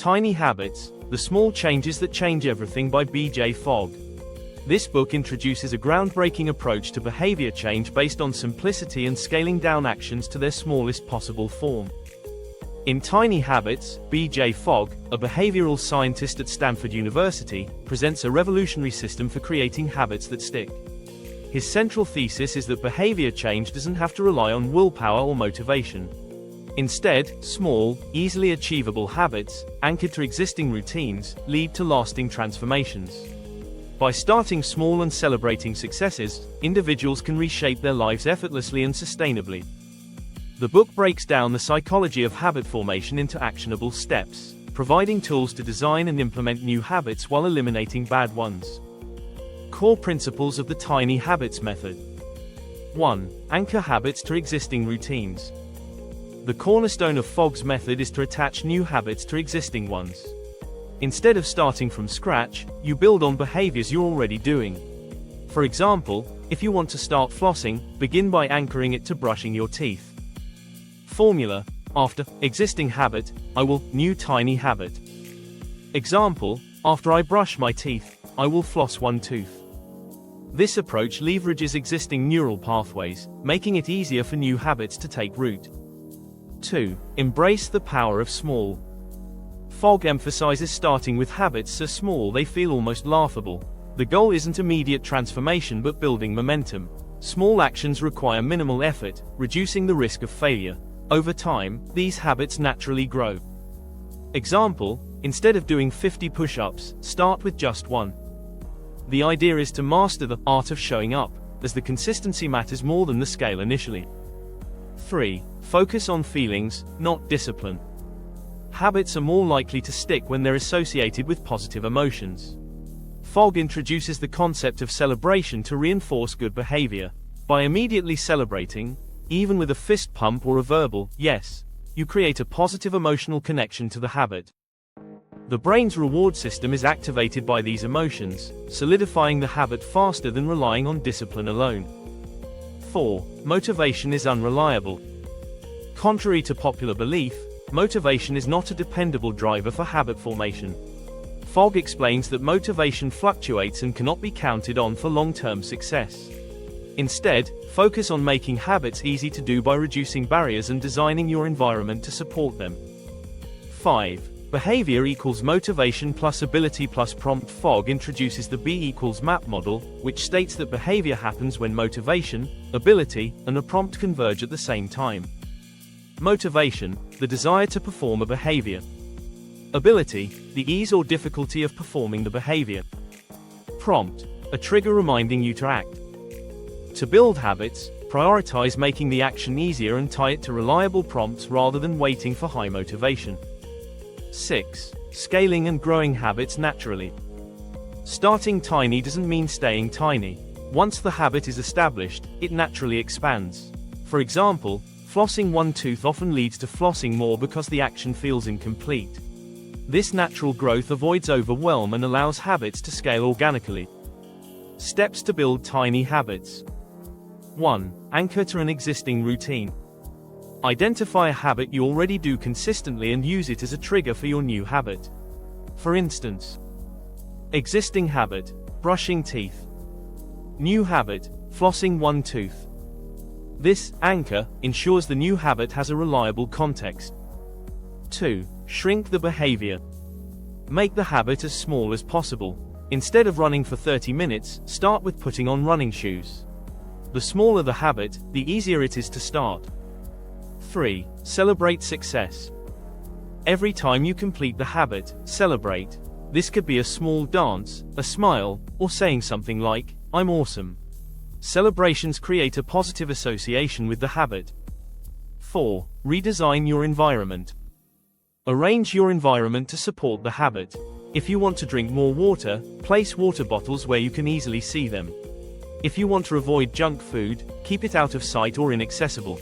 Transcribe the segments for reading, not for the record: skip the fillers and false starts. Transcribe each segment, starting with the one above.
Tiny Habits, The Small Changes That Change Everything by B.J. Fogg. This book introduces a groundbreaking approach to behavior change based on simplicity and scaling down actions to their smallest possible form. In Tiny Habits, B.J. Fogg, a behavioral scientist at Stanford University, presents a revolutionary system for creating habits that stick. His central thesis is that behavior change doesn't have to rely on willpower or motivation. Instead, small, easily achievable habits, anchored to existing routines, lead to lasting transformations. By starting small and celebrating successes, individuals can reshape their lives effortlessly and sustainably. The book breaks down the psychology of habit formation into actionable steps, providing tools to design and implement new habits while eliminating bad ones. Core principles of the Tiny Habits method. 1. Anchor habits to existing routines. The cornerstone of Fogg's method is to attach new habits to existing ones. Instead of starting from scratch, you build on behaviors you're already doing. For example, if you want to start flossing, begin by anchoring it to brushing your teeth. Formula: after existing habit, I will new tiny habit. Example: after I brush my teeth, I will floss one tooth. This approach leverages existing neural pathways, making it easier for new habits to take root. 2. Embrace the power of small. Fogg emphasizes starting with habits so small they feel almost laughable. The goal isn't immediate transformation but building momentum. Small actions require minimal effort, reducing the risk of failure. Over time, these habits naturally grow. Example: instead of doing 50 push-ups, start with just one. The idea is to master the art of showing up, as the consistency matters more than the scale initially. 3. Focus on feelings, not discipline. Habits are more likely to stick when they're associated with positive emotions. Fogg introduces the concept of celebration to reinforce good behavior. By immediately celebrating, even with a fist pump or a verbal yes, you create a positive emotional connection to the habit. The brain's reward system is activated by these emotions, solidifying the habit faster than relying on discipline alone. 4. Motivation is unreliable. Contrary to popular belief, motivation is not a dependable driver for habit formation. Fogg explains that motivation fluctuates and cannot be counted on for long-term success. Instead, focus on making habits easy to do by reducing barriers and designing your environment to support them. 5. Behavior equals motivation plus ability plus prompt. Fogg introduces the B equals MAP model, which states that behavior happens when motivation, ability, and a prompt converge at the same time. Motivation, the desire to perform a behavior. Ability, the ease or difficulty of performing the behavior. Prompt, a trigger reminding you to act. To build habits, prioritize making the action easier and tie it to reliable prompts rather than waiting for high motivation. 6. Scaling and growing habits naturally. Starting tiny doesn't mean staying tiny. Once the habit is established, it naturally expands. For example, flossing one tooth often leads to flossing more because the action feels incomplete. This natural growth avoids overwhelm and allows habits to scale organically. Steps to build tiny habits. 1. Anchor to an existing routine. Identify a habit you already do consistently and use it as a trigger for your new habit. For instance, existing habit, brushing teeth. New habit, flossing one tooth. This anchor ensures the new habit has a reliable context. 2. Shrink the behavior. Make the habit as small as possible. Instead of running for 30 minutes, start with putting on running shoes. The smaller the habit, the easier it is to start. 3. Celebrate success. Every time you complete the habit, celebrate. This could be a small dance, a smile, or saying something like, "I'm awesome." Celebrations create a positive association with the habit. 4. Redesign your environment. Arrange your environment to support the habit. If you want to drink more water, place water bottles where you can easily see them. If you want to avoid junk food, keep it out of sight or inaccessible.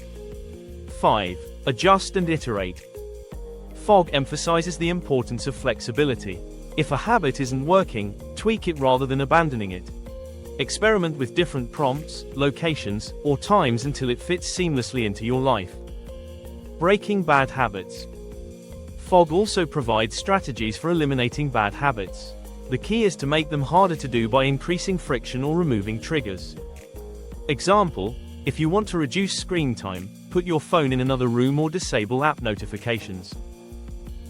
5. Adjust and iterate. Fogg emphasizes the importance of flexibility. If a habit isn't working, tweak it rather than abandoning it. Experiment with different prompts, locations, or times until it fits seamlessly into your life. Breaking bad habits. Fogg also provides strategies for eliminating bad habits. The key is to make them harder to do by increasing friction or removing triggers. Example: if you want to reduce screen time, put your phone in another room or disable app notifications.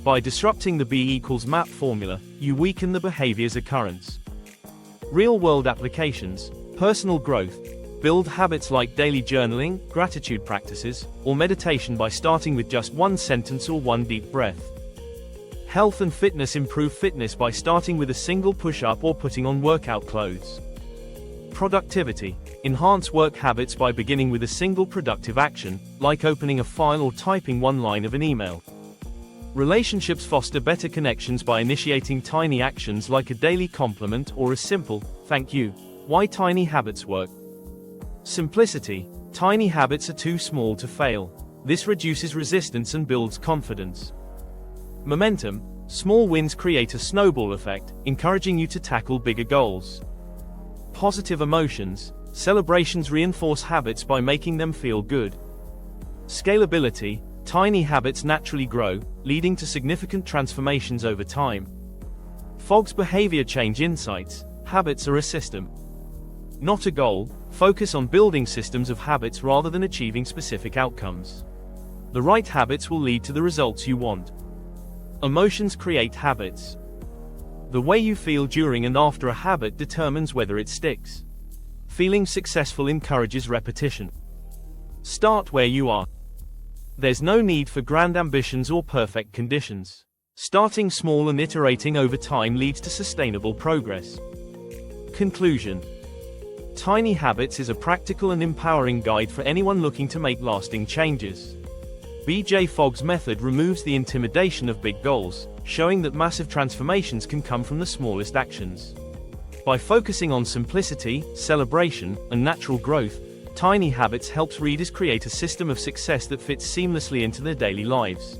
By disrupting the B=map formula, you weaken the behavior's occurrence. Real-world applications: personal growth. Build habits like daily journaling, gratitude practices, or meditation by starting with just one sentence or one deep breath. Health and fitness: improve fitness by starting with a single push-up or putting on workout clothes. Productivity: enhance work habits by beginning with a single productive action, like opening a file or typing one line of an email. Relationships: foster better connections by initiating tiny actions like a daily compliment or a simple, "thank you." Why tiny habits work. Simplicity: tiny habits are too small to fail. This reduces resistance and builds confidence. Momentum: small wins create a snowball effect, encouraging you to tackle bigger goals. Positive emotions: celebrations reinforce habits by making them feel good. Scalability: tiny habits naturally grow, leading to significant transformations over time. Fogg's behavior change insights: habits are a system, not a goal. Focus on building systems of habits rather than achieving specific outcomes. The right habits will lead to the results you want. Emotions create habits. The way you feel during and after a habit determines whether it sticks. Feeling successful encourages repetition. Start where you are. There's no need for grand ambitions or perfect conditions. Starting small and iterating over time leads to sustainable progress. Conclusion: Tiny Habits is a practical and empowering guide for anyone looking to make lasting changes. B.J. Fogg's method removes the intimidation of big goals, showing that massive transformations can come from the smallest actions. By focusing on simplicity, celebration, and natural growth, Tiny Habits helps readers create a system of success that fits seamlessly into their daily lives.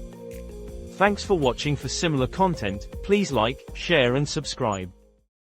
Thanks for watching. For similar content, please like, share and subscribe.